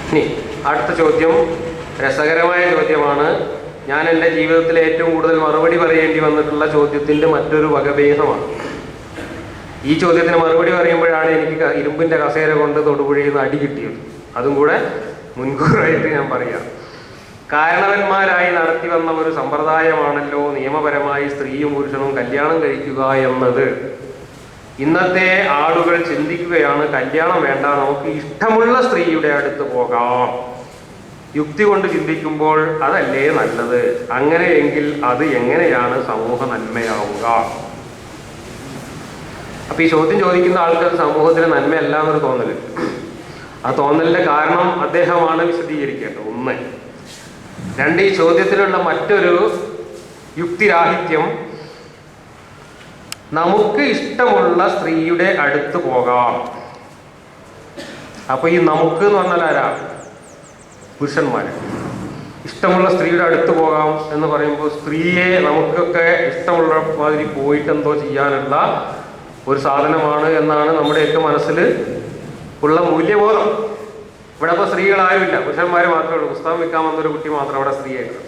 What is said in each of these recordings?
ഇനി അടുത്ത ചോദ്യം രസകരമായ ചോദ്യമാണ്. ഞാൻ എൻ്റെ ജീവിതത്തിൽ ഏറ്റവും കൂടുതൽ മറുപടി പറയേണ്ടി വന്നിട്ടുള്ള ചോദ്യത്തിൻ്റെ മറ്റൊരു വകഭേദമാണ്. ഈ ചോദ്യത്തിന് മറുപടി പറയുമ്പോഴാണ് എനിക്ക് ഇരുമ്പിൻ്റെ കസേര കൊണ്ട് തൊടുപുഴയിൽ നിന്ന് അടി കിട്ടിയത്. അതും കൂടെ മുൻകൂറായിട്ട് ഞാൻ പറയാം. കാരണവന്മാരായി നടത്തി വന്ന ഒരു സമ്പ്രദായമാണല്ലോ നിയമപരമായി സ്ത്രീയും പുരുഷനും കല്യാണം കഴിക്കുക എന്നത്. ഇന്നത്തെ ആളുകൾ ചിന്തിക്കുകയാണ്, കല്യാണം വേണ്ട, നമുക്ക് ഇഷ്ടമുള്ള സ്ത്രീയുടെ അടുത്ത് പോകാം. യുക്തി കൊണ്ട് ചിന്തിക്കുമ്പോൾ അതല്ലേ നല്ലത്? അങ്ങനെയെങ്കിൽ അത് എങ്ങനെയാണ് സമൂഹ നന്മയാവുക? അപ്പൊ ഈ ചോദ്യം ചോദിക്കുന്ന ആൾക്ക് സമൂഹത്തിന് നന്മയല്ല എന്നൊരു തോന്നല്. ആ തോന്നലിന്റെ കാരണം അദ്ദേഹമാണ് വിശദീകരിക്കേണ്ടത്. ഒന്ന്. രണ്ട്, ഈ ചോദ്യത്തിലുള്ള മറ്റൊരു യുക്തിരാഹിത്യം, നമുക്ക് ഇഷ്ടമുള്ള സ്ത്രീയുടെ അടുത്ത് പോകാം. അപ്പൊ ഈ നമുക്ക് എന്ന് പറഞ്ഞാൽ ആരാ? പുരുഷന്മാര്. ഇഷ്ടമുള്ള സ്ത്രീയുടെ അടുത്ത് പോകാം എന്ന് പറയുമ്പോൾ സ്ത്രീയെ നമുക്കൊക്കെ ഇഷ്ടമുള്ള മാതിരി പോയിട്ട് എന്തോ ചെയ്യാനുള്ള ഒരു സാധനമാണ് എന്നാണ് നമ്മുടെയൊക്കെ മനസ്സിൽ ഉള്ള മൂല്യബോധം. ഇവിടെ ഇപ്പോൾ സ്ത്രീകളാരുമില്ല, പുരുഷന്മാർ മാത്രമേ ഉള്ളൂ. പുസ്തകം വിൽക്കാൻ വന്നൊരു കുട്ടി മാത്രം അവിടെ സ്ത്രീയായിട്ട്.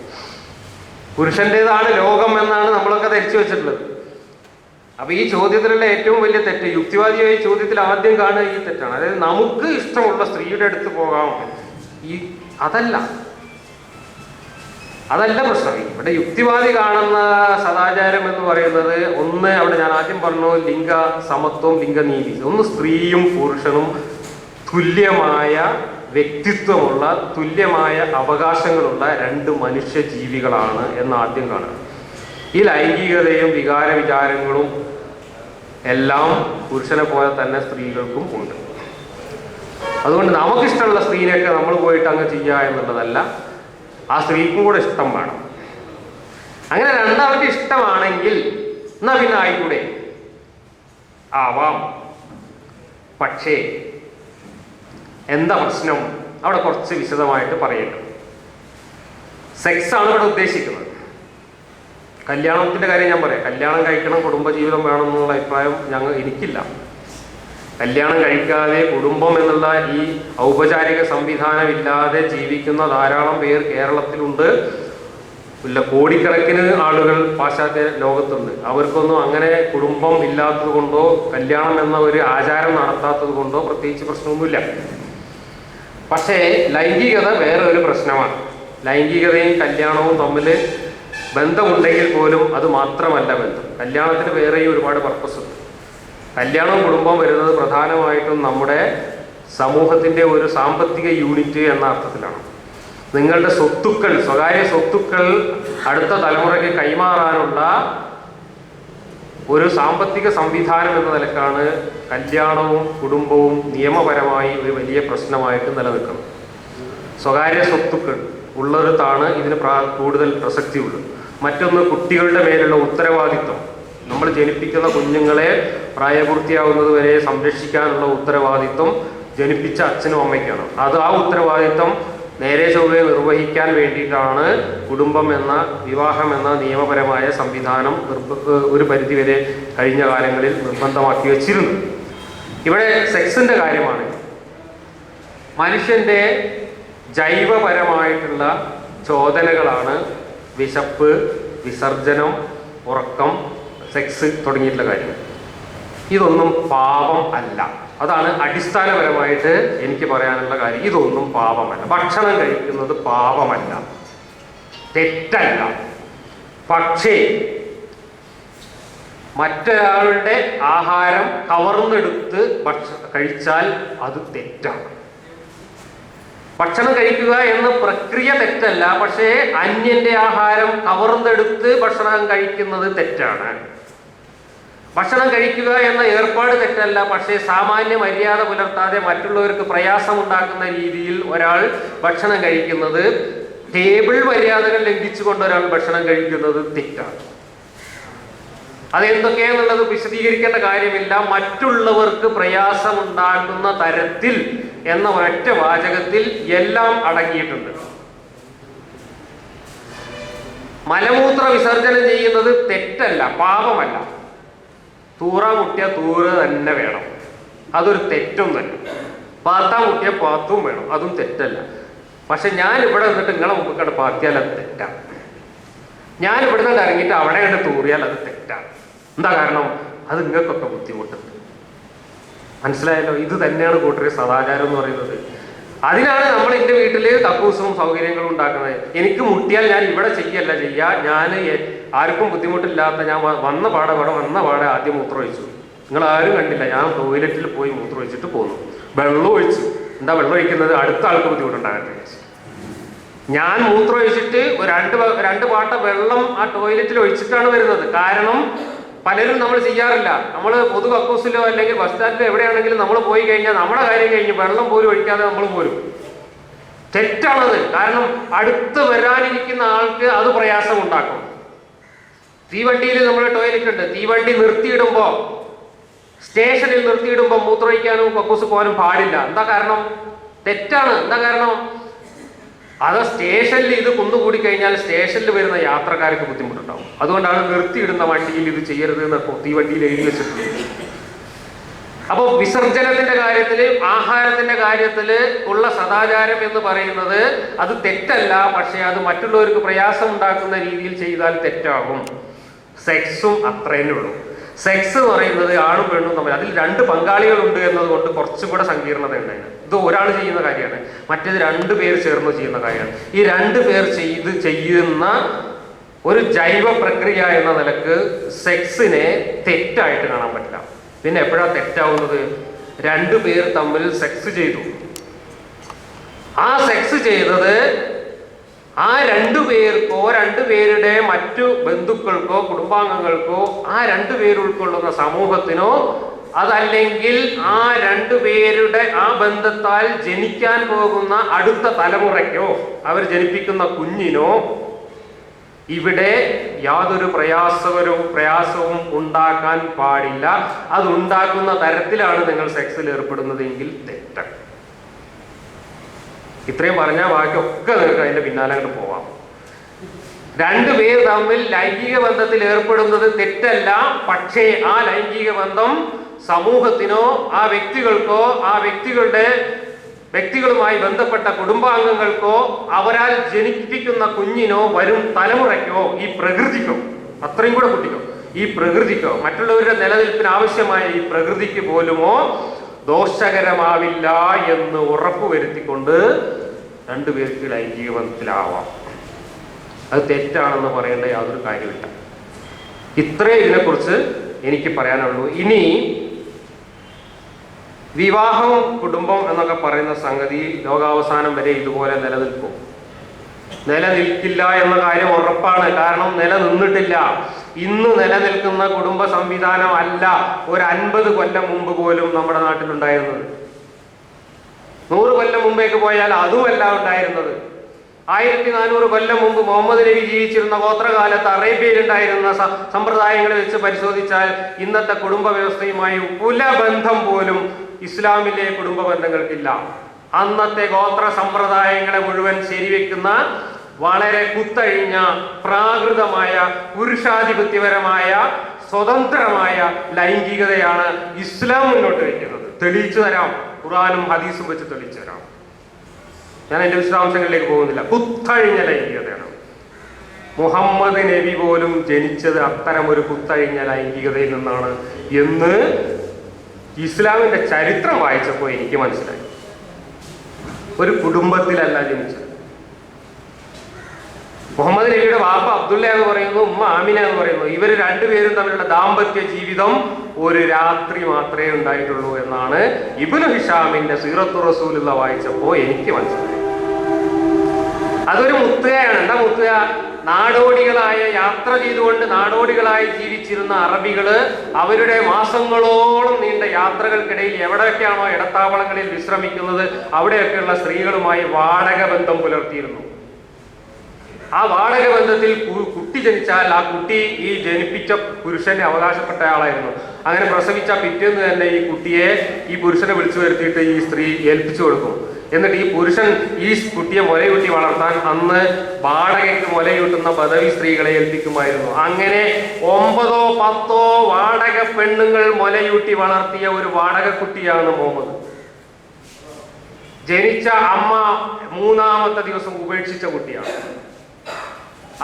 പുരുഷൻ്റെതാണ് ലോകം എന്നാണ് നമ്മളൊക്കെ ധരിച്ചു വെച്ചിട്ടുള്ളത്. അപ്പൊ ഈ ചോദ്യത്തിലുള്ള ഏറ്റവും വലിയ തെറ്റ്, യുക്തിവാദിയായ ചോദ്യത്തിൽ ആദ്യം കാണുക ഈ തെറ്റാണ്. അതായത് നമുക്ക് ഇഷ്ടമുള്ള സ്ത്രീയുടെ അടുത്ത് പോകാം. അതല്ല പ്രശ്നം. ഇവിടെ യുക്തിവാദി കാണുന്ന സദാചാരം എന്ന് പറയുന്നത്, ഒന്ന്, അവിടെ ഞാൻ ആദ്യം പറഞ്ഞു ലിംഗ സമത്വം, ലിംഗനീതി. ഒന്ന്, സ്ത്രീയും പുരുഷനും തുല്യമായ വ്യക്തിത്വമുള്ള, തുല്യമായ അവകാശങ്ങളുള്ള രണ്ട് മനുഷ്യ ജീവികളാണ് എന്ന് ആദ്യം കാണുക. ഈ ലൈംഗികതയും വികാര വിചാരങ്ങളും എല്ലാം പുരുഷനെ പോലെ തന്നെ സ്ത്രീകൾക്കും ഉണ്ട്. അതുകൊണ്ട് നമുക്കിഷ്ടമുള്ള സ്ത്രീനെയൊക്കെ നമ്മൾ പോയിട്ട് അങ്ങ് ചെയ്യുക എന്നുള്ളതല്ല, ആ സ്ത്രീക്കും കൂടെ ഇഷ്ടം വേണം. അങ്ങനെ രണ്ടാൾക്ക് ഇഷ്ടമാണെങ്കിൽ എന്നാ പിന്നെ ആയിക്കൂടെ? ആവാം. പക്ഷേ എന്താ പ്രശ്നം? അവിടെ കുറച്ച് വിശദമായിട്ട് പറയേണ്ടത്. സെക്സ് ആണ് ഇവിടെ ഉദ്ദേശിക്കുന്നത്. കല്യാണത്തിന്റെ കാര്യം ഞാൻ പറയാം. കല്യാണം കഴിക്കണം, കുടുംബജീവിതം വേണം എന്നുള്ള അഭിപ്രായം എനിക്കില്ല. കല്യാണം കഴിക്കാതെ കുടുംബം എന്നുള്ള ഈ ഔപചാരിക സംവിധാനമില്ലാതെ ജീവിക്കുന്ന ധാരാളം പേർ കേരളത്തിലുണ്ട്. ഇല്ല, കോടിക്കണക്കിന് ആളുകൾ പാശ്ചാത്യ ലോകത്തുണ്ട്. അവർക്കൊന്നും അങ്ങനെ കുടുംബം ഇല്ലാത്തത് കൊണ്ടോ കല്യാണം എന്ന ഒരു ആചാരം നടത്താത്തത് കൊണ്ടോ പ്രത്യേകിച്ച് പ്രശ്നമൊന്നുമില്ല. പക്ഷേ ലൈംഗികത വേറെ ഒരു പ്രശ്നമാണ്. ലൈംഗികതയും കല്യാണവും തമ്മിൽ ബന്ധമുണ്ടെങ്കിൽ പോലും അത് മാത്രമല്ല ബന്ധം. കല്യാണത്തിന് വേറെയും ഒരുപാട് പർപ്പസ് ഉണ്ട്. കല്യാണവും കുടുംബവും വരുന്നത് പ്രധാനമായിട്ടും നമ്മുടെ സമൂഹത്തിൻ്റെ ഒരു സാമ്പത്തിക യൂണിറ്റ് എന്ന അർത്ഥത്തിലാണ്. നിങ്ങളുടെ സ്വത്തുക്കൾ, സ്വകാര്യ സ്വത്തുക്കൾ അടുത്ത തലമുറയ്ക്ക് കൈമാറാനുള്ള ഒരു സാമ്പത്തിക സംവിധാനം എന്ന നിലക്കാണ് കല്യാണവും കുടുംബവും നിയമപരമായി ഒരു വലിയ പ്രശ്നമായിട്ട് നിലനിൽക്കുന്നത്. സ്വകാര്യ സ്വത്തുക്കൾ ഉള്ളിടത്താണ് ഇതിന് കൂടുതൽ പ്രസക്തിയുള്ളത്. മറ്റൊന്ന്, കുട്ടികളുടെ മേലുള്ള ഉത്തരവാദിത്വം. നമ്മൾ ജനിപ്പിക്കുന്ന കുഞ്ഞുങ്ങളെ പ്രായപൂർത്തിയാവുന്നത് വരെ സംരക്ഷിക്കാനുള്ള ഉത്തരവാദിത്വം ജനിപ്പിച്ച അച്ഛനും അമ്മയ്ക്കാണ്. ആ ഉത്തരവാദിത്വം നേരെ ചൊവ്വെ നിർവഹിക്കാൻ വേണ്ടിയിട്ടാണ് കുടുംബം എന്ന, വിവാഹം എന്ന നിയമപരമായ സംവിധാനം ഒരു പരിധിവരെ കഴിഞ്ഞ കാലങ്ങളിൽ നിർബന്ധമാക്കി വച്ചിരുന്നു. ഇവിടെ സെക്സിന്റെ കാര്യമാണ്. മനുഷ്യന്റെ ജൈവപരമായിട്ടുള്ള ചോദനകളാണ് വിശപ്പ്, വിസർജനം, ഉറക്കം, സെക്സ് തുടങ്ങിയിട്ടുള്ള കാര്യങ്ങൾ. ഇതൊന്നും പാപം അല്ല. അതാണ് അടിസ്ഥാനപരമായിട്ട് എനിക്ക് പറയാനുള്ള കാര്യം. ഇതൊന്നും പാപമല്ല. ഭക്ഷണം കഴിക്കുന്നത് പാപമല്ല, തെറ്റല്ല. പക്ഷേ മറ്റൊരാളുടെ ആഹാരം കവർന്നെടുത്ത് കഴിച്ചാൽ അത് തെറ്റാണ്. ഭക്ഷണം കഴിക്കുക എന്ന പ്രക്രിയ തെറ്റല്ല, പക്ഷേ അന്യന്റെ ആഹാരം കവർന്നെടുത്ത് ഭക്ഷണം കഴിക്കുന്നത് തെറ്റാണ്. ഭക്ഷണം കഴിക്കുക എന്ന ഏർപ്പാട് തെറ്റല്ല, പക്ഷേ സാമാന്യ മര്യാദ പുലർത്താതെ മറ്റുള്ളവർക്ക് പ്രയാസമുണ്ടാക്കുന്ന രീതിയിൽ ഒരാൾ ഭക്ഷണം കഴിക്കുന്നത്, ടേബിൾ മര്യാദകൾ ലംഘിച്ചുകൊണ്ട് ഒരാൾ ഭക്ഷണം കഴിക്കുന്നത് തെറ്റാണ്. അതെന്തൊക്കെയാന്നുള്ളത് വിശദീകരിക്കേണ്ട കാര്യമില്ല. മറ്റുള്ളവർക്ക് പ്രയാസമുണ്ടാക്കുന്ന തരത്തിൽ എന്ന ഒരൊറ്റ വാചകത്തിൽ എല്ലാം അടങ്ങിയിട്ടുണ്ട്. മലമൂത്ര വിസർജനം ചെയ്യുന്നത് തെറ്റല്ല, പാപമല്ല. തൂറ മുട്ടിയ തൂറ് തന്നെ വേണം, അതൊരു തെറ്റൊന്നല്ല. പാത്താൻ മുട്ടിയാൽ പാത്തും വേണം, അതും തെറ്റല്ല. പക്ഷെ ഞാൻ ഇവിടെ നിന്നിട്ട് നിങ്ങളെ മുമ്പ് കണ്ട് പാത്തിയാൽ അത് തെറ്റാണ്. ഞാൻ ഇവിടെ നിന്ന് ഇറങ്ങിയിട്ട് അവിടെ കണ്ട് തൂറിയാൽ അത് തെറ്റാണ്. എന്താ കാരണം? അത് നിങ്ങൾക്കൊക്കെ ബുദ്ധിമുട്ടുണ്ട്. മനസ്സിലായല്ലോ? ഇത് തന്നെയാണ് കൂട്ടരെ സദാചാരം എന്ന് പറയുന്നത്. അതിനാണ് നമ്മൾ എൻ്റെ വീട്ടിൽ കക്കൂസും സൗകര്യങ്ങളും ഉണ്ടാക്കുന്നത്. എനിക്ക് മുട്ടിയാൽ ഞാൻ ഇവിടെ ചെയ്യല്ല ചെയ്യുക, ഞാൻ ആർക്കും ബുദ്ധിമുട്ടില്ലാത്ത, ഞാൻ വന്ന പാടെ ആദ്യം മൂത്രമൊഴിച്ചു. നിങ്ങൾ ആരും കണ്ടില്ല, ഞാൻ ടോയ്ലറ്റിൽ പോയി മൂത്രമൊഴിച്ചിട്ട് പോന്നു. വെള്ളം ഒഴിച്ചു. എന്താ വെള്ളം ഒഴിക്കുന്നത്? അടുത്ത ആൾക്ക് ബുദ്ധിമുട്ടുണ്ടാകട്ടെ. ഞാൻ മൂത്രമൊഴിച്ചിട്ട് രണ്ട് പാട്ട വെള്ളം ആ ടോയ്ലറ്റിൽ ഒഴിച്ചിട്ടാണ് വരുന്നത്. കാരണം പലരും നമ്മൾ ചെയ്യാറില്ല. നമ്മൾ പൊതു കക്കൂസിലോ അല്ലെങ്കിൽ ബസ് സ്റ്റാൻഡിലോ എവിടെയാണെങ്കിലും നമ്മൾ പോയി കഴിഞ്ഞാൽ നമ്മുടെ കാര്യം കഴിഞ്ഞ് വെള്ളം പോലും ഒഴിക്കാതെ നമ്മൾ പോരും. തെറ്റാണത്. കാരണം അടുത്ത് വരാനിരിക്കുന്ന ആൾക്ക് അത് പ്രയാസം ഉണ്ടാക്കും. തീവണ്ടിയിൽ നമ്മൾ ടോയ്ലറ്റ് ഉണ്ട്. തീവണ്ടി നിർത്തിയിടുമ്പോ, സ്റ്റേഷനിൽ നിർത്തിയിടുമ്പോൾ മൂത്രമൊഴിക്കാനും കക്കൂസ് പോകാനും പാടില്ല. എന്താ കാരണം? തെറ്റാണ്. എന്താ കാരണം? അത് സ്റ്റേഷനിൽ ഇത് കുന്നുകൂടി കഴിഞ്ഞാൽ സ്റ്റേഷനിൽ വരുന്ന യാത്രക്കാർക്ക് ബുദ്ധിമുട്ടുണ്ടാവും. അതുകൊണ്ടാണ് നിർത്തിയിടുന്ന വണ്ടിയിൽ ഇത് ചെയ്യരുത് എന്ന് തീവണ്ടിയിൽ എഴുതി വെച്ചിട്ടുണ്ട്. അപ്പോൾ വിസർജനത്തിന്റെ കാര്യത്തില്, ആഹാരത്തിന്റെ കാര്യത്തില് ഉള്ള സദാചാരം എന്ന് പറയുന്നത് അത് തെറ്റല്ല. പക്ഷെ അത് മറ്റുള്ളവർക്ക് പ്രയാസം ഉണ്ടാക്കുന്ന രീതിയിൽ ചെയ്താൽ തെറ്റാകും. സെക്സും അത്രയേ ഉള്ളൂ. സെക്സ് എന്ന് പറയുന്നത് ആണും പെണ്ണും തമ്മിൽ, അതിൽ രണ്ട് പങ്കാളികളുണ്ട് എന്നതുകൊണ്ട് കുറച്ചും കൂടെ സങ്കീർണത ഉണ്ടായിരുന്നു. ഇത് ഒരാൾ ചെയ്യുന്ന കാര്യമാണ്, മറ്റേത് രണ്ടു പേർ ചേർന്ന് ചെയ്യുന്ന കാര്യമാണ്. ഈ രണ്ടു പേർ ചെയ്യുന്ന ഒരു ജൈവ പ്രക്രിയ എന്ന നിലക്ക് സെക്സിനെ തെറ്റായിട്ട് കാണാൻ പറ്റില്ല. പിന്നെ എപ്പോഴാണ് തെറ്റാവുന്നത്? രണ്ടു പേർ തമ്മിൽ സെക്സ് ചെയ്തു. ആ സെക്സ് ചെയ്തത് ആ രണ്ടുപേർക്കോ രണ്ടുപേരുടെ മറ്റു ബന്ധുക്കൾക്കോ കുടുംബാംഗങ്ങൾക്കോ ആ രണ്ടുപേർ ഉൾക്കൊള്ളുന്ന സമൂഹത്തിനോ അതല്ലെങ്കിൽ ആ രണ്ടുപേരുടെ ആ ബന്ധത്താൽ ജനിക്കാൻ പോകുന്ന അടുത്ത തലമുറയ്ക്കോ അവർ ജനിപ്പിക്കുന്ന കുഞ്ഞിനോ ഇവിടെ യാതൊരു പ്രയാസവും ഉണ്ടാക്കാൻ പാടില്ല. അതുണ്ടാക്കുന്ന തരത്തിലാണ് നിങ്ങൾ സെക്സിൽ ഏർപ്പെടുന്നതെങ്കിൽ തെറ്റാണ്. ഇത്രയും പറഞ്ഞാൽ ബാക്കിയൊക്കെ നിങ്ങൾക്ക് അതിന്റെ പിന്നാലെ അങ്ങോട്ട് പോവാം. രണ്ടുപേർ തമ്മിൽ ലൈംഗിക ബന്ധത്തിൽ ഏർപ്പെടുന്നത് തെറ്റല്ല. പക്ഷേ ആ ലൈംഗിക ബന്ധം സമൂഹത്തിനോ ആ വ്യക്തികൾക്കോ ആ വ്യക്തികളുമായി ബന്ധപ്പെട്ട കുടുംബാംഗങ്ങൾക്കോ അവരാൽ ജനിപ്പിക്കുന്ന കുഞ്ഞിനോ വരും തലമുറയ്ക്കോ ഈ പ്രകൃതിക്കോ, അത്രയും കൂടെ കുട്ടിക്കോ, ഈ പ്രകൃതിക്കോ മറ്റുള്ളവരുടെ നിലനിൽപ്പിന് ആവശ്യമായ ഈ പ്രകൃതിക്ക് പോലുമോ ദോഷകരമാവില്ല എന്ന് ഉറപ്പുവരുത്തിക്കൊണ്ട് രണ്ടുപേർക്ക് ലൈംഗിക ബന്ധത്തിലാവാം. അത് തെറ്റാണെന്ന് പറയേണ്ട യാതൊരു കാര്യമില്ല. ഇത്രേ ഇതിനെക്കുറിച്ച് എനിക്ക് പറയാനുള്ളൂ. ഇനി വിവാഹം കുടുംബം എന്നൊക്കെ പറയുന്ന സംഗതി ലോകാവസാനം വരെ ഇതുപോലെ നിലനിൽക്കും? നിലനിൽക്കില്ല എന്ന കാര്യം ഉറപ്പാണ്. കാരണം നിലനിന്നിട്ടില്ല. ഇന്ന് നിലനിൽക്കുന്ന കുടുംബ സംവിധാനം അല്ല ഒരു 50 കൊല്ലം മുമ്പ് പോലും നമ്മുടെ നാട്ടിലുണ്ടായിരുന്നത്. 100 കൊല്ലം മുമ്പേക്ക് പോയാൽ അതുമല്ല ഉണ്ടായിരുന്നത്. 1400 കൊല്ലം മുമ്പ് മുഹമ്മദ് നബി ജീവിച്ചിരുന്ന ഗോത്രകാലത്ത് അറേബ്യയിലുണ്ടായിരുന്ന സമ്പ്രദായങ്ങളെ വെച്ച് പരിശോധിച്ചാൽ ഇന്നത്തെ കുടുംബ വ്യവസ്ഥയുമായി കുലബന്ധം പോലും ഇസ്ലാമിലെ കുടുംബ ബന്ധങ്ങൾക്കില്ല. അന്നത്തെ ഗോത്ര സമ്പ്രദായങ്ങളെ മുഴുവൻ ശരിവെക്കുന്ന വളരെ കുത്തഴിഞ്ഞ പ്രാകൃതമായ പുരുഷാധിപത്യപരമായ സ്വതന്ത്രമായ ലൈംഗികതയാണ് ഇസ്ലാം മുന്നോട്ട് വയ്ക്കുന്നത്. തെളിയിച്ചു തരാം, ഖുർആനും ഹദീസും വെച്ച് തെളിയിച്ചു തരാം. ഞാൻ എൻ്റെ വിശദാംശങ്ങളിലേക്ക് പോകുന്നില്ല. കുത്തഴിഞ്ഞ ലൈംഗികതയാണ്. മുഹമ്മദ് നബി പോലും ജനിച്ചത് അത്തരം ഒരു കുത്തഴിഞ്ഞ ലൈംഗികതയിൽ നിന്നാണ് എന്ന് ഇസ്ലാമിന്റെ ചരിത്രം വായിച്ചപ്പോൾ എനിക്ക് മനസ്സിലായി. ഒരു കുടുംബത്തിലല്ല ജനിച്ചത്. മുഹമ്മദ് നബിയുടെ വാപ്പ അബ്ദുള്ള എന്ന് പറയുന്നു, ഉമ്മ ആമിന എന്ന് പറയുന്നു. ഇവർ രണ്ടുപേരും തമ്മിലുള്ള ദാമ്പത്യ ജീവിതം ഒരു രാത്രി മാത്രമേ ഉണ്ടായിട്ടുള്ളൂ എന്നാണ് ഇബ്നു ഹിഷാമിന്റെ സീറത്തു റസൂലുള്ള വായിച്ചപ്പോൾ എനിക്ക് മനസ്സിലായി. അതൊരു മുത്തുകയാണ്. എന്താ മുത്തുക? നാടോടികളായ യാത്ര ചെയ്തുകൊണ്ട് നാടോടികളായി ജീവിച്ചിരുന്ന അറബികള് അവരുടെ മാസങ്ങളോളം നീണ്ട യാത്രകൾക്കിടയിൽ എവിടെയൊക്കെയാണോ ഇടത്താവളങ്ങളിൽ വിശ്രമിക്കുന്നത് അവിടെയൊക്കെയുള്ള സ്ത്രീകളുമായി വാടക ബന്ധം പുലർത്തിയിരുന്നു. ആ വാടക ബന്ധത്തിൽ കുട്ടി ജനിച്ചാൽ ആ കുട്ടി ഈ ജനിപ്പിച്ച പുരുഷന് അവകാശപ്പെട്ട ആളായിരുന്നു. അങ്ങനെ പ്രസവിച്ച പിറ്റേന്ന് തന്നെ ഈ കുട്ടിയെ ഈ പുരുഷനെ വിളിച്ചു വരുത്തിയിട്ട് ഈ സ്ത്രീ ഏൽപ്പിച്ചു കൊടുക്കും. എന്നിട്ട് ഈ പുരുഷൻ ഈ കുട്ടിയെ മുലയൂട്ടി വളർത്താൻ അന്ന് വാടകയ്ക്ക് മുലയൂട്ടുന്ന പദവി സ്ത്രീകളെ ഏൽപ്പിക്കുമായിരുന്നു. അങ്ങനെ 9 or 10 വാടക പെണ്ണുങ്ങൾ മുലയൂട്ടി വളർത്തിയ ഒരു വാടക കുട്ടിയാണ് മുഹമ്മദ്. ജനിച്ച അമ്മ 3-ാമത്തെ ദിവസം ഉപേക്ഷിച്ച കുട്ടിയാണ്.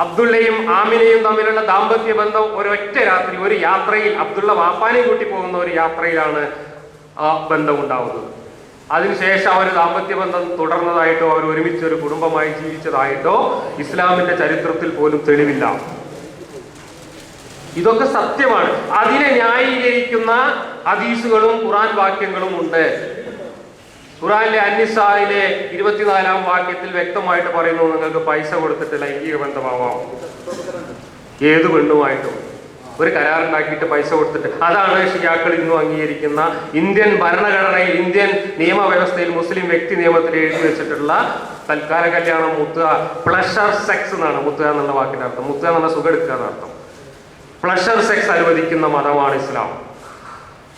അബ്ദുള്ളയും ആമിനയും തമ്മിലുള്ള ദാമ്പത്യ ബന്ധം ഒരൊറ്റ രാത്രി, ഒരു യാത്രയിൽ, അബ്ദുള്ള വാപ്പാനെ കൂട്ടി പോകുന്ന ഒരു യാത്രയിലാണ് ആ ബന്ധം ഉണ്ടാവുന്നത്. അതിനുശേഷം അവർ ദാമ്പത്യ ബന്ധം തുടർന്നതായിട്ടോ അവർ ഒരുമിച്ച് ഒരു കുടുംബമായി ജീവിച്ചതായിട്ടോ ഇസ്ലാമിന്റെ ചരിത്രത്തിൽ പോലും തെളിവില്ല. ഇതൊക്കെ സത്യമാണ്. അതിനെ ന്യായീകരിക്കുന്ന ഹദീസുകളും ഖുർആൻ വാക്യങ്ങളും ഉണ്ട്. ഖുർആനിലെ അന്നിസായിലെ 24-ാം വാക്യത്തിൽ വ്യക്തമായിട്ട് പറയുന്നു, നിങ്ങൾക്ക് പൈസ കൊടുത്തിട്ട് ലൈംഗിക ബന്ധമാവാം ഏത് പെണ്ണുമായിട്ടും. ഒരു കരാറുണ്ടാക്കിയിട്ട് പൈസ കൊടുത്തിട്ട്. അതാണ് ഷിയാക്കൾ ഇന്നും അംഗീകരിക്കുന്ന ഇന്ത്യൻ ഭരണഘടനയിൽ, ഇന്ത്യൻ നിയമവ്യവസ്ഥയിൽ, മുസ്ലിം വ്യക്തി നിയമത്തിൽ എഴുതി വെച്ചിട്ടുള്ള തൽക്കാല കല്യാണം മുത്തുക, പ്ലഷർ സെക്സ് എന്നാണ് മുത്തുക എന്നുള്ള വാക്കിന്റെ അർത്ഥം. മുത്തുക എന്നുള്ള സുഖം എടുക്കുക എന്നർത്ഥം. പ്ലഷർ സെക്സ് അനുവദിക്കുന്ന മതമാണ് ഇസ്ലാം.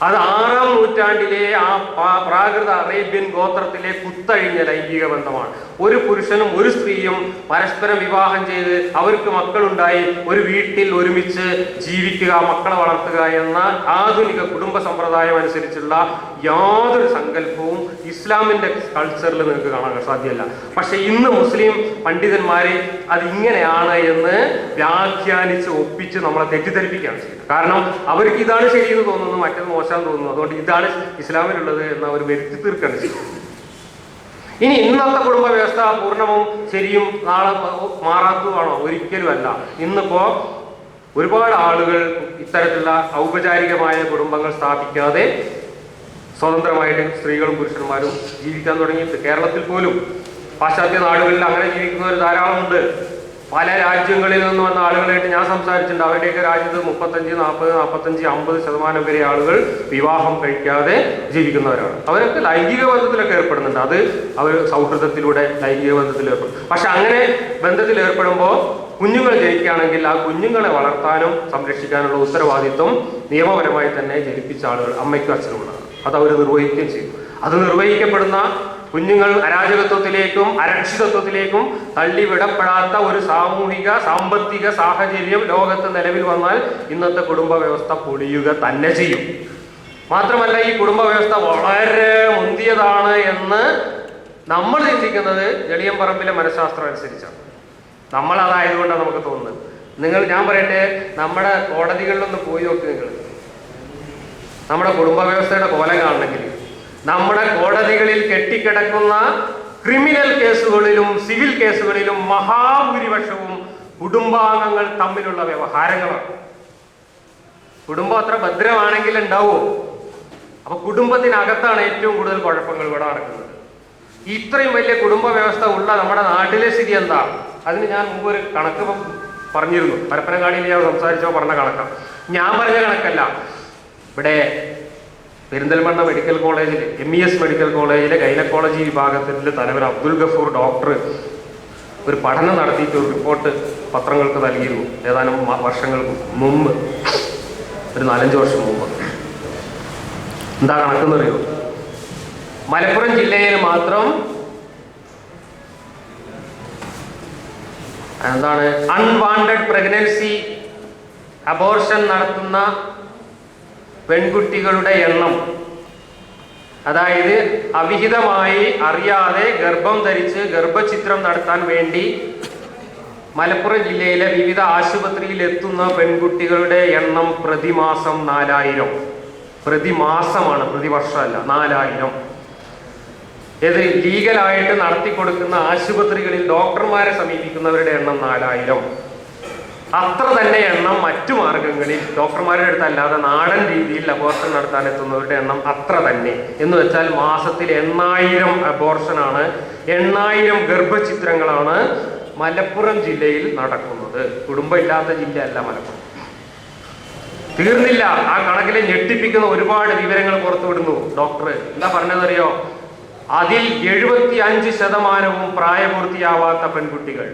അത് 6-ാം നൂറ്റാണ്ടിലെ ആ പ്രാകൃത അറേബ്യൻ ഗോത്രത്തിലെ കുത്തഴിഞ്ഞ ലൈംഗിക ബന്ധമാണ്. ഒരു പുരുഷനും ഒരു സ്ത്രീയും പരസ്പരം വിവാഹം ചെയ്ത് അവർക്ക് മക്കളുണ്ടായി ഒരു വീട്ടിൽ ഒരുമിച്ച് ജീവിക്കുക, മക്കളെ വളർത്തുക എന്ന ആധുനിക കുടുംബ സമ്പ്രദായം അനുസരിച്ചുള്ള യാതൊരു സങ്കല്പവും ഇസ്ലാമിന്റെ കൾച്ചറിൽ നിങ്ങൾക്ക് കാണാൻ സാധ്യമല്ല. പക്ഷെ ഇന്ന് മുസ്ലിം പണ്ഡിതന്മാര് അത് ഇങ്ങനെയാണ് എന്ന് വ്യാഖ്യാനിച്ച് ഒപ്പിച്ച് നമ്മളെ തെറ്റിദ്ധരിപ്പിക്കുകയാണ് ചെയ്യുന്നത്. കാരണം അവർക്ക് ഇതാണ് ശരിയെന്ന് തോന്നുന്നു, മറ്റത് മോശം തോന്നുന്നു. അതുകൊണ്ട് ഇതാണ് ഇസ്ലാമിലുള്ളത് എന്ന് അവർ വരുത്തി തീർക്കുകയാണ് ചെയ്യുന്നത്. ഇനി ഇന്നത്തെ കുടുംബ വ്യവസ്ഥ പൂർണ്ണവും ശരിയും നാളെ മാറാത്തതുമാണോ? ഒരിക്കലും അല്ല. ഇന്നിപ്പോ ഒരുപാട് ആളുകൾ ഇത്തരത്തിലുള്ള ഔപചാരികമായ കുടുംബങ്ങൾ സ്ഥാപിക്കാതെ സ്വതന്ത്രമായിട്ട് സ്ത്രീകളും പുരുഷന്മാരും ജീവിക്കാൻ തുടങ്ങിയിട്ട് കേരളത്തിൽ പോലും പാശ്ചാത്യ നാടുകളിൽ അങ്ങനെ ജീവിക്കുന്നവർ ധാരാളമുണ്ട്. പല രാജ്യങ്ങളിൽ നിന്ന് വന്ന ആളുകളായിട്ട് ഞാൻ സംസാരിച്ചിട്ടുണ്ട്. അവരുടെയൊക്കെ രാജ്യത്ത് 35, 40, 45, 50% വരെ ആളുകൾ വിവാഹം കഴിക്കാതെ ജീവിക്കുന്നവരാണ്. അവരൊക്കെ ലൈംഗിക ബന്ധത്തിലൊക്കെ ഏർപ്പെടുന്നുണ്ട്. അത് അവർ സൗഹൃദത്തിലൂടെ ലൈംഗിക ബന്ധത്തിൽ ഏർപ്പെടും. പക്ഷെ അങ്ങനെ ബന്ധത്തിൽ ഏർപ്പെടുമ്പോൾ കുഞ്ഞുങ്ങൾ ജനിക്കുകയാണെങ്കിൽ ആ കുഞ്ഞുങ്ങളെ വളർത്താനും സംരക്ഷിക്കാനുള്ള ഉത്തരവാദിത്വം നിയമപരമായി തന്നെ ജനിപ്പിച്ച ആളുകൾ അമ്മയ്ക്കും അച്ഛനുമുള്ളതാണ്. അത് അവർ നിർവഹിക്കുകയും ചെയ്യും. അത് നിർവഹിക്കപ്പെടുന്ന കുഞ്ഞുങ്ങൾ അരാജകത്വത്തിലേക്കും അരക്ഷിതത്വത്തിലേക്കും തള്ളിവിടപ്പെടാത്ത ഒരു സാമൂഹിക സാമ്പത്തിക സാഹചര്യം ലോകത്ത് നിലവിൽ വന്നാൽ ഇന്നത്തെ കുടുംബ വ്യവസ്ഥ പൊളിയുക തന്നെ ചെയ്യും. മാത്രമല്ല, ഈ കുടുംബ വ്യവസ്ഥ വളരെ മുന്തിയതാണ് എന്ന് നമ്മൾ ചിന്തിക്കുന്നത് ജളിയംപറമ്പിലെ മനഃശാസ്ത്രം അനുസരിച്ചാണ്. നമ്മൾ അതായതുകൊണ്ടാണ് നമുക്ക് തോന്നുന്നത്. ഞാൻ പറയട്ടെ, നമ്മുടെ കോടതികളിലൊന്ന് പോയി നോക്ക്. നിങ്ങൾ നമ്മുടെ കുടുംബ വ്യവസ്ഥയുടെ കോലം കാണണമെങ്കിൽ നമ്മുടെ കോടതികളിൽ കെട്ടിക്കിടക്കുന്ന ക്രിമിനൽ കേസുകളിലും സിവിൽ കേസുകളിലും മഹാഭൂരിപക്ഷവും കുടുംബാംഗങ്ങൾ തമ്മിലുള്ള വ്യവഹാരങ്ങളാണ്. കുടുംബം അത്ര ഭദ്രമാണെങ്കിൽ ഉണ്ടാവോ? അപ്പൊ കുടുംബത്തിനകത്താണ് ഏറ്റവും കൂടുതൽ കുഴപ്പങ്ങൾ ഇവിടെ നടക്കുന്നത്. ഇത്രയും വലിയ കുടുംബ വ്യവസ്ഥ ഉള്ള നമ്മുടെ നാട്ടിലെ സ്ഥിതി എന്താ? അതിന് ഞാൻ മുമ്പ് ഒരു കണക്ക് പറഞ്ഞിരുന്നു. പരപ്പനങ്ങാടിയിൽ ഞാൻ സംസാരിച്ചോ പറഞ്ഞ കണക്കാണ്. ഞാൻ പറഞ്ഞ കണക്കല്ല. ഇവിടെ പെരിന്തൽമണ്ണ മെഡിക്കൽ കോളേജിൽ MES മെഡിക്കൽ കോളേജിലെ ഗൈനക്കോളജി വിഭാഗത്തിന്റെ തലവൻ അബ്ദുൽ ഗഫൂർ ഡോക്ടർ ഒരു പഠനം നടത്തിയിട്ട് ഒരു റിപ്പോർട്ട് പത്രങ്ങൾക്ക് നൽകിയിരുന്നു ഏതാനും വർഷങ്ങൾക്ക് മുമ്പ്, ഒരു 4-5 വർഷം മുമ്പ്. എന്താ കണക്കെന്നറിയോ? മലപ്പുറം ജില്ലയിൽ മാത്രം എന്താണ് അൺവാണ്ടഡ് പ്രഗ്നൻസി അബോർഷൻ നടത്തുന്ന പെൺകുട്ടികളുടെ എണ്ണം, അതായത് അവിഹിതമായി അറിയാതെ ഗർഭം ധരിച്ച് ഗർഭഛിദ്രം നടത്താൻ വേണ്ടി മലപ്പുറം ജില്ലയിലെ വിവിധ ആശുപത്രിയിൽ എത്തുന്ന പെൺകുട്ടികളുടെ എണ്ണം പ്രതിമാസം 4000. പ്രതിമാസമാണ്, പ്രതിവർഷമല്ല. 4000. ഇത് ലീഗലായിട്ട് നടത്തിക്കൊടുക്കുന്ന ആശുപത്രികളിൽ ഡോക്ടർമാരെ സമീപിക്കുന്നവരുടെ എണ്ണം 4000. അത്ര തന്നെ എണ്ണം മറ്റു മാർഗങ്ങളിൽ ഡോക്ടർമാരുടെ അടുത്തല്ലാതെ നാടൻ രീതിയിൽ അബോർഷൻ നടത്താൻ എത്തുന്നവരുടെ എണ്ണം അത്ര തന്നെ. എന്ന് വെച്ചാൽ മാസത്തിൽ 8000 അബോർഷനാണ്, 8000 ഗർഭഛിദ്രങ്ങളാണ് മലപ്പുറം ജില്ലയിൽ നടക്കുന്നത്. കുടുംബം ഇല്ലാത്ത ജില്ലയല്ല മലപ്പുറം. തീർന്നില്ല, ആ കണക്കിലെ ഞെട്ടിപ്പിക്കുന്ന ഒരുപാട് വിവരങ്ങൾ പുറത്തുവിടുന്നു ഡോക്ടർ. എന്താ പറഞ്ഞതറിയോ? അതിൽ 75% പ്രായപൂർത്തിയാവാത്ത പെൺകുട്ടികൾ.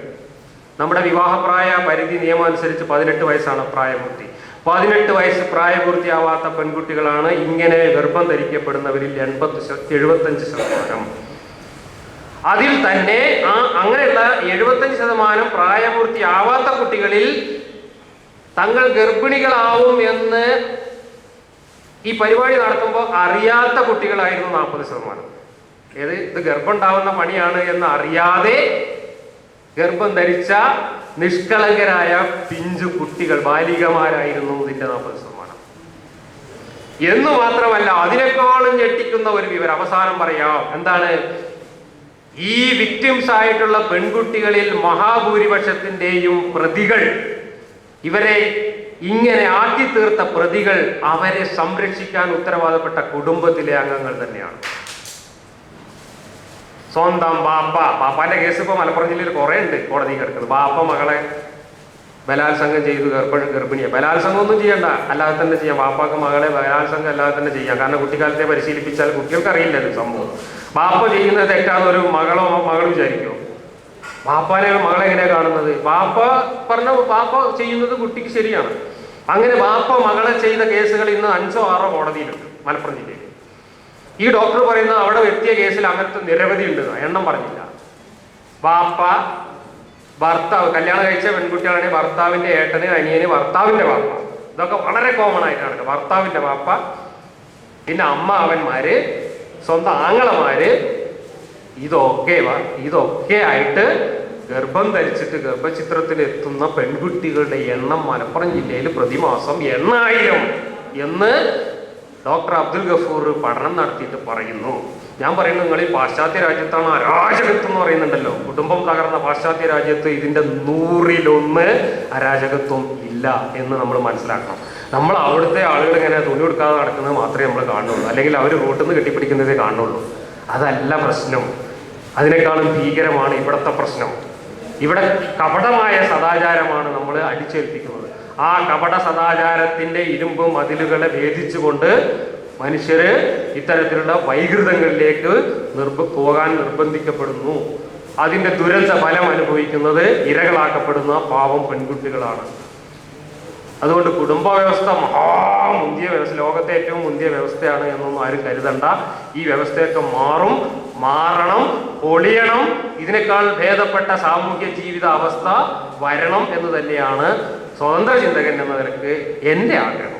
നമ്മുടെ വിവാഹപ്രായ പരിധി നിയമം അനുസരിച്ച് 18 വയസ്സാണ് പ്രായപൂർത്തി. 18 വയസ്സ് പ്രായപൂർത്തിയാവാത്ത പെൺകുട്ടികളാണ് ഇങ്ങനെ ഗർഭം ധരിക്കപ്പെടുന്നവരിൽ 75%. അതിൽ തന്നെ അങ്ങനെയുള്ള 75% പ്രായപൂർത്തിയാവാത്ത കുട്ടികളിൽ തങ്ങൾ ഗർഭിണികളാവും എന്ന് ഈ പരിപാടി നടത്തുമ്പോൾ അറിയാത്ത കുട്ടികളായിരുന്നു 40%. ഇത് ഗർഭം ഉണ്ടാവുന്ന പണിയാണ് എന്ന് അറിയാതെ ഗർഭം ധരിച്ച നിഷ്കളങ്കരായ പിഞ്ചു കുട്ടികൾ, ബാലികമാരായിരുന്നു ഇതിന്റെ 40%. എന്ന് മാത്രമല്ല, അതിനേക്കാളും ഞെട്ടിക്കുന്ന ഒരു വിവരം അവസാനം പറയാം. എന്താണ്? ഈ വിക്ടിംസ് ആയിട്ടുള്ള പെൺകുട്ടികളിൽ മഹാഭൂരിപക്ഷത്തിന്റെയും പ്രതികൾ, ഇവരെ ഇങ്ങനെ ആക്കിത്തീർത്ത പ്രതികൾ, അവരെ സംരക്ഷിക്കാൻ ഉത്തരവാദപ്പെട്ട കുടുംബത്തിലെ അംഗങ്ങൾ തന്നെയാണ്. സ്വന്തം പാപ്പാന്റെ കേസ് ഇപ്പൊ മലപ്പുറം ജില്ലയിൽ കുറെ ഉണ്ട് കോടതി കിടക്കുന്നത്. പാപ്പ മകളെ ബലാത്സംഗം ചെയ്തു, ഗർഭിണിയെ. ബലാത്സംഗം ഒന്നും ചെയ്യണ്ട, അല്ലാതെ തന്നെ ചെയ്യാം. പാപ്പാക്ക് മകളെ ബലാത്സംഗം അല്ലാതെ തന്നെ ചെയ്യാം. കാരണം കുട്ടിക്കാലത്തെ പരിശീലിപ്പിച്ചാൽ കുട്ടികൾക്ക് അറിയില്ല ഇത് സംഭവം. പാപ്പ ചെയ്യുന്നത് തെറ്റാന്ന് ഒരു മകൾ വിചാരിക്കുമോ? പാപ്പാനെ മകളെ എങ്ങനെയാ കാണുന്നത്? പാപ്പ ചെയ്യുന്നത് കുട്ടിക്ക് ശരിയാണ്. അങ്ങനെ പാപ്പ മകളെ ചെയ്ത കേസുകൾ ഇന്ന് 5ഓ 6ഓ കോടതിയിലുണ്ട് മലപ്പുറം ജില്ലയിൽ. ഈ ഡോക്ടർ പറയുന്നത് അവിടെ എത്തിയ കേസിൽ അങ്ങനത്തെ നിരവധി ഉണ്ട്, എണ്ണം പറഞ്ഞില്ല. ഭർത്താവ് കല്യാണം കഴിച്ച പെൺകുട്ടികളാണെങ്കിൽ ഭർത്താവിന്റെ ഏട്ടന്, അനിയന്, ഭർത്താവിന്റെ വാപ്പ, ഇതൊക്കെ വളരെ കോമൺ ആയിട്ടാണ്. ഭർത്താവിന്റെ വാപ്പ, പിന്നെ അമ്മാവന്മാര്, സ്വന്തം ആങ്ങളമാര്, ഇതൊക്കെ ആയിട്ട് ഗർഭം ധരിച്ചിട്ട് ഗർഭചിത്രത്തിൽ എത്തുന്ന പെൺകുട്ടികളുടെ എണ്ണം മലപ്പുറം ജില്ലയിൽ പ്രതിമാസം 8000 എന്ന് ഡോക്ടർ അബ്ദുൽ ഗഫൂർ പഠനം നടത്തിയിട്ട് പറയുന്നു. ഞാൻ പറയുന്നത്, നിങ്ങൾ ഈ പാശ്ചാത്യ രാജ്യത്താണ് അരാജകത്വം എന്ന് പറയുന്നുണ്ടല്ലോ. കുടുംബം തകർന്ന പാശ്ചാത്യ രാജ്യത്ത് ഇതിന്റെ 100-1 അരാജകത്വം ഇല്ല എന്ന് നമ്മൾ മനസ്സിലാക്കണം. നമ്മൾ അവിടുത്തെ ആളുകൾ ഇങ്ങനെ തുണി കൊടുക്കാതെ നടക്കുന്നത് മാത്രമേ നമ്മൾ കാണുള്ളൂ, അല്ലെങ്കിൽ അവർ റോട്ടിൽ നിന്ന് കെട്ടിപ്പിടിക്കുന്നതേ കാണുള്ളൂ. അതല്ല പ്രശ്നം. അതിനേക്കാളും ഭീകരമാണ് ഇവിടുത്തെ പ്രശ്നം. ഇവിടെ കപടമായ സദാചാരമാണ് നമ്മൾ അടിച്ചേൽപ്പിക്കുന്നത്. ആ കപട സദാചാരത്തിന്റെ ഇരുമ്പ് മതിലുകളെ ഭേദിച്ചുകൊണ്ട് മനുഷ്യര് ഇത്തരത്തിലുള്ള വൈകൃതങ്ങളിലേക്ക് പോകാൻ നിർബന്ധിക്കപ്പെടുന്നു. അതിന്റെ ദുരന്ത ഫലം അനുഭവിക്കുന്നത് ഇരകളാക്കപ്പെടുന്ന പാവം പെൺകുട്ടികളാണ്. അതുകൊണ്ട് കുടുംബ വ്യവസ്ഥ മുന്തിയ വ്യവസ്ഥ, ലോകത്തെ ഏറ്റവും മുന്തിയ വ്യവസ്ഥയാണ് എന്നൊന്നും ആരും കരുതണ്ട. ഈ വ്യവസ്ഥയൊക്കെ മാറണം, പൊളിയണം. ഇതിനേക്കാൾ ഭേദപ്പെട്ട സാമൂഹ്യ ജീവിത അവസ്ഥ വരണം എന്ന് തന്നെയാണ് സ്വതന്ത്ര ചിന്തകൻ എന്ന നിലക്ക് എൻ്റെ ആഗ്രഹം.